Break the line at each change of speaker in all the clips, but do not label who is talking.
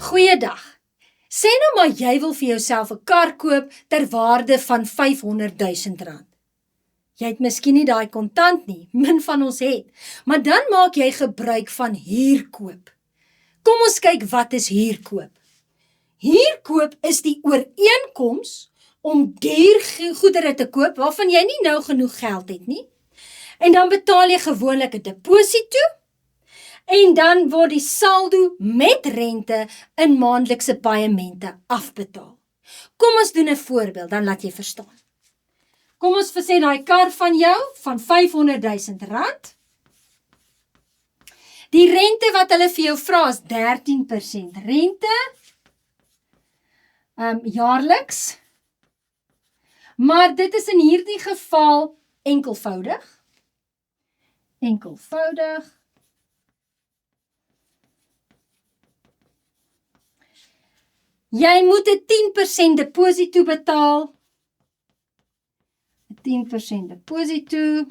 Goeiedag. Sê nou maar jy wil vir jouself 'n kar koop ter waarde van R500.000. Jy het miskien nie daai kontant nie, min van ons het, maar dan maak jy gebruik van huurkoop. Kom ons kyk wat is huurkoop. Huurkoop is die ooreenkoms om duur goedere te koop waarvan jy nie nou genoeg geld het nie. En dan betaal jy gewoonlik 'n deposito en dan word die saldo met rente in maandelikse paemente afbetaal. Kom ons doen 'n voorbeeld, dan laat jy verstaan. Kom ons sê daai kar van jou van R500.000. Die rente wat hulle vir jou vra is 13% rente jaarliks. Maar dit is in hierdie geval enkelvoudig. Jy moet 'n 10% deposito betaal. 'n 10% deposito.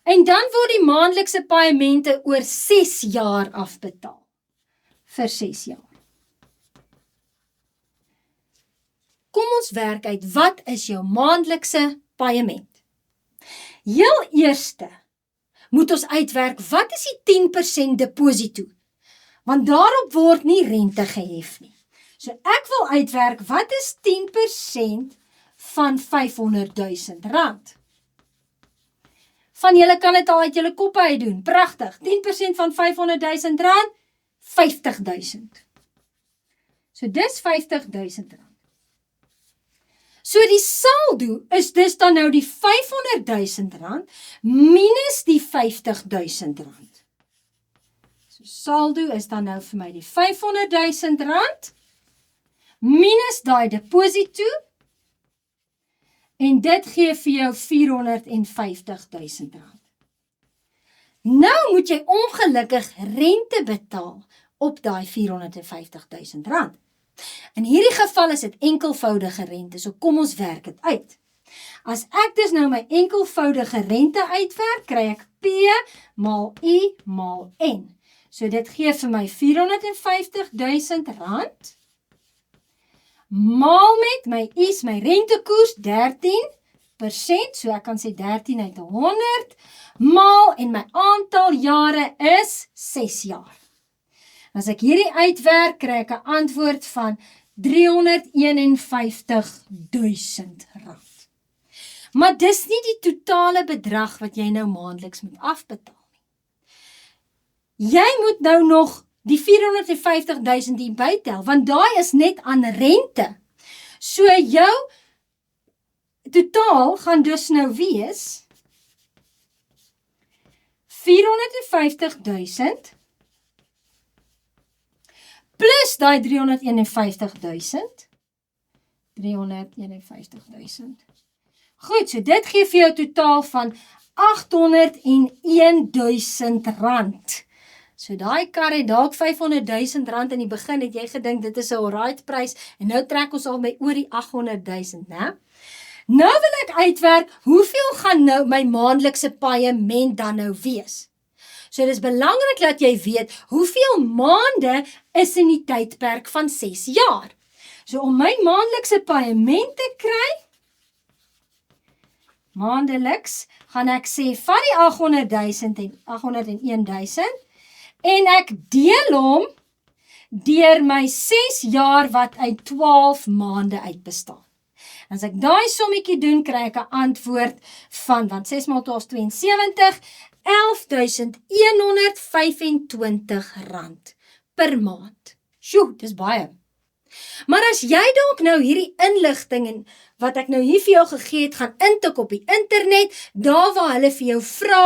En dan word die maandelikse paemente oor 6 jaar afbetaal. Vir 6 jaar. Kom ons werk uit, wat is jou maandelikse paement? Heel eerste moet ons uitwerk, wat is die 10% deposito? Want daarop word nie rente gehef nie. So ek wil uitwerk, wat is 10% van R500.000? Van julle kan dit al uit julle koppe uit doen. Pragtig. 10% van R500.000, R50.000. So dis R50.000. So die saldo is dus dan nou die R500.000 minus die R50.000. So saldo is dan nou vir my die R500.000 minus daai deposito en dit gee vir jou R450.000. Nou moet jy ongelukkig rente betaal op daai R450.000. In hierdie geval is dit enkelvoudige rente, so kom ons werk dit uit. As ek dus nou my enkelvoudige rente uitwerk, kry ek P maal I maal N. So dit gee vir my R450.000 maal met my I's, my rentekoers 13%, so ek kan sê 13 uit 100, maal en my aantal jare is 6 jaar. As ek hierdie uitwerk, kry ek 'n antwoord van R351.000. Maar dis nie die totale bedrag wat jy nou maandeliks moet afbetaal nie. Jy moet nou nog die R450.000 hier bytel, want daai is net aan rente. So jou totaal gaan dus nou wees R450.000 plus daai R351.000. Goed, so dit gee vir jou totaal van R801.000. So daai kar het dalk R500.000 in die begin, het jy gedink dit is 'n alright prys en nou trek ons al by oor die R800.000, né? Nou wil ek uitwerk, hoeveel gaan nou my maandelikse paement dan nou wees? So dis belangrik dat jy weet, hoeveel maande is in die tydperk van 6 jaar. So om my maandelikse paement te kry, maandeliks, gaan ek sê, van die R800.000 en R801.000, en ek deel hom deur my 6 jaar wat uit 12 maande uitbestaan. As ek daai sommetjie doen, kry ek 'n antwoord van, want 6 maal 12 is 72, R11.125 per maand. Sjoe, dis baie. Maar as jy dalk nou hierdie inligting en wat ek nou hier vir jou gegee het, gaan intik op die internet, daar waar hulle vir jou vra,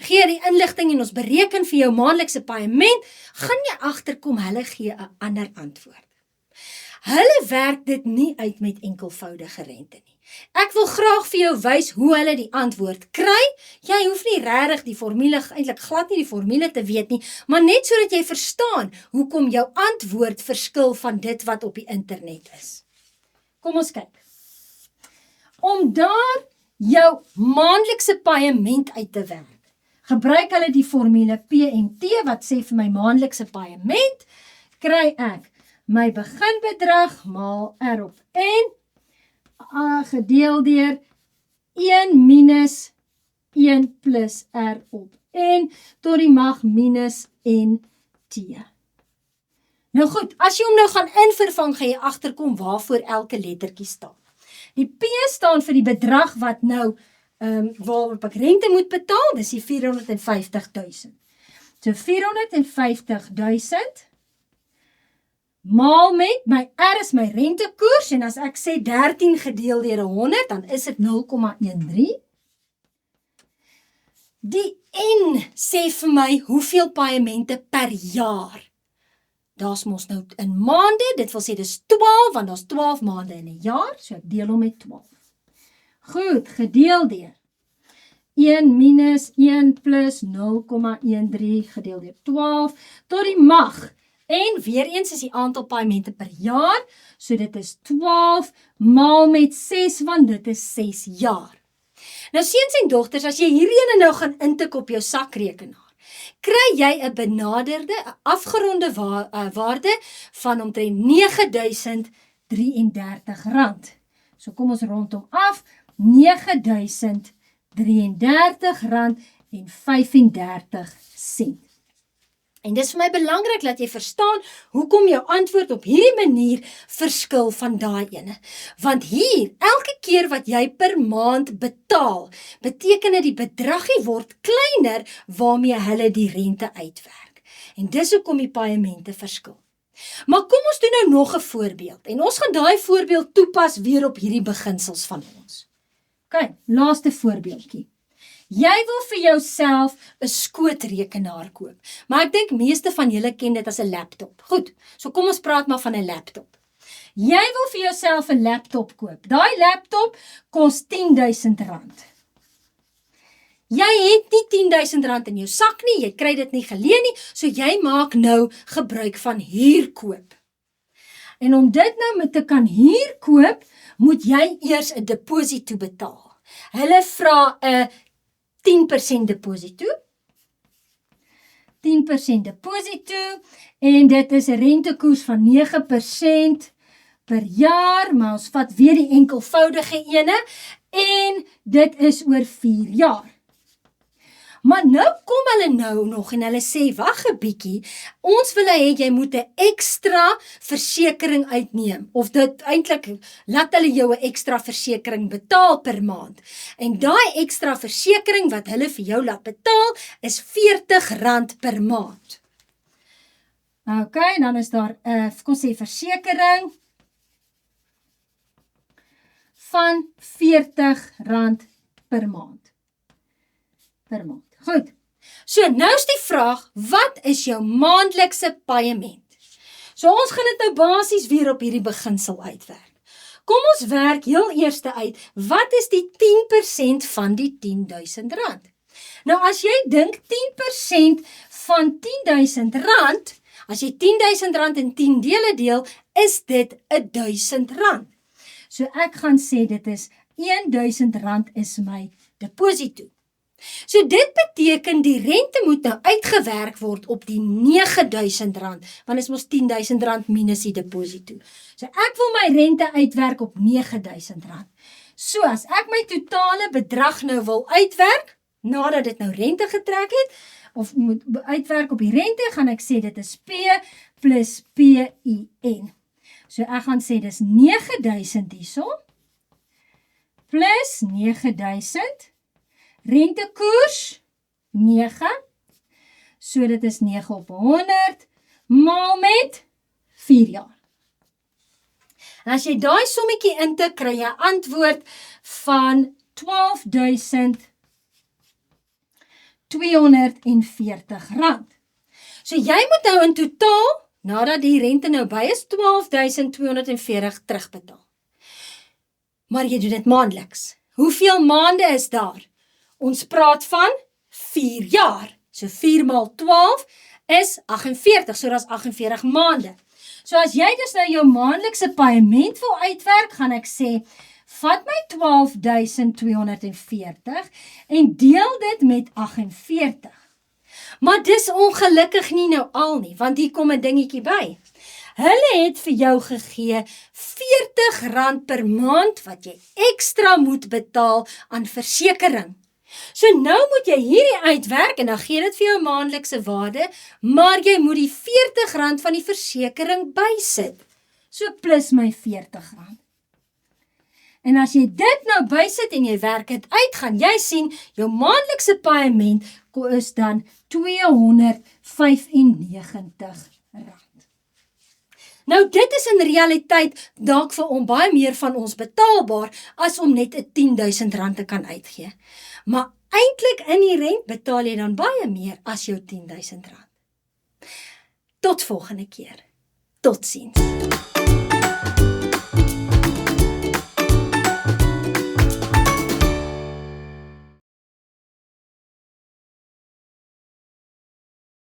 gee die inligting en ons bereken vir jou maandelikse paement, gaan jy agterkom, hulle gee 'n ander antwoord. Hulle werk dit nie uit met enkelvoudige rente nie. Ek wil graag vir jou wys hoe hulle die antwoord kry. Jy hoef nie regtig die formule, eintlik glad nie die formule te weet nie, maar net sodat jy verstaan hoekom jou antwoord verskil van dit wat op die internet is. Kom ons kyk. Om daar jou maandelikse paement uit te werk, gebruik hulle die formule PMT wat sê vir my maandelikse paement kry ek my beginbedrag maal R op N, gedeel deur 1 minus 1 plus R op N, tot die mag minus NT. Nou goed, as jy hom nou gaan invervang, gaan jy agterkom waarvoor elke lettertjie staan. Die P staan vir die bedrag wat nou, waarop ek rente moet betaal, dis die 450.000. So 450.000, maal met, my R is my rentekoers, en as ek sê 13 gedeel deur 100, dan is dit 0,13. Die N sê vir my, hoeveel paemente per jaar? Daar's mos nou in maande, dit wil sê dis 12, want daar's 12 maande in 'n jaar, so ek deel hom met 12. Goed, gedeel deur 1 minus 1 plus 0,13 gedeel deur 12, tot die mag. En weer eens is die aantal paemente per jaar, so dit is 12 maal met 6, want dit is 6 jaar. Nou seuns en dogters, as jy hierdie ene nou gaan intik op jou sakrekenaar, kry jy 'n benaderde, 'n afgeronde waarde van omtrent R9.033. So kom ons rondom af, R9.033.35. En dis vir my belangrik dat jy verstaan hoekom jou antwoord op hierdie manier verskil van daai ene. Want hier, elke keer wat jy per maand betaal, beteken dit die bedragie word kleiner waarmee hulle die rente uitwerk. En dis hoekom die paemente verskil. Maar kom ons doen nou nog 'n voorbeeld. En ons gaan daai voorbeeld toepas weer op hierdie beginsels van ons. Kyk, laaste voorbeeldjie. Jy wil vir jouself 'n skootrekenaar koop, maar ek dink meeste van julle ken dit as 'n laptop. Goed, so kom ons praat maar van 'n laptop. Jy wil vir jouself 'n laptop koop. Daai laptop kos R10.000. Jy het nie R10.000 in jou sak nie, jy kry dit nie geleen nie, so jy maak nou gebruik van huurkoop. En om dit nou met te kan huurkoop, moet jy eers 'n deposito betaal. Hulle vra 'n 10% deposito, 10% deposito, en dit is 'n rentekoers van 9% per jaar, maar ons vat weer die enkelvoudige ene, en dit is oor 4 jaar. Maar nou kom hulle nou nog en hulle sê, wag 'n bietjie, ons wil hê jy moet 'n ekstra versekering uitneem, of dit eintlik, laat hulle jou 'n ekstra versekering betaal per maand. En daai ekstra versekering wat hulle vir jou laat betaal, is R40 per maand. Ok, dan is daar 'n, kom sê, versekering van R40 per maand. Goed, so nou is die vraag, wat is jou maandelikse paement? So ons gaan dit nou basies weer op hierdie beginsel uitwerk. Kom ons werk heel eers uit, wat is die 10% van die R10.000? Nou as jy dink 10% van R10.000, as jy R10.000 in 10 dele deel, is dit R1.000. So ek gaan sê dit is R1.000 is my deposito. So dit beteken die rente moet nou uitgewerk word op die R9.000, want is mos R10.000 minus die deposito. So ek wil my rente uitwerk op R9.000. So as ek my totale bedrag nou wil uitwerk, nadat dit nou rente getrek het, of moet uitwerk op die rente, gaan ek sê dit is P plus PIN. So ek gaan sê dis 9.000 hierso, plus 9.000, rentekoers 9, so dit is 9 op 100, maal met 4 jaar. En as jy daai sommetjie intik, kry jy antwoord van R12.240. So jy moet nou in totaal, nadat die rente nou by is, R12.240 terugbetaal. Maar jy doen dit maandeliks. Hoeveel maande is daar? Ons praat van 4 jaar. So 4 maal 12 is 48, so dat is 48 maande. So as jy dus nou jou maandelikse paement wil uitwerk, gaan ek sê, vat my 12.240 en deel dit met 48. Maar dis ongelukkig nie nou al nie, want hier kom 'n dingetjie by. Hulle het vir jou gegee R40 per maand wat jy ekstra moet betaal aan versekering. So nou moet jy hierdie uitwerk en dan gee dit vir jou maandelikse waarde, maar jy moet die R40 van die versekering bysit. So plus my R40. En as jy dit nou bysit en jy werk dit uit, gaan jy sien, jou maandelikse paaiement is dan R295. Nou dit is in realiteit dalk vir baie meer van ons betaalbaar as om net R10.000 te kan uitgee. Maar eintlik inherent betaal jy dan baie meer as jou R10.000. Tot volgende keer. Totsiens.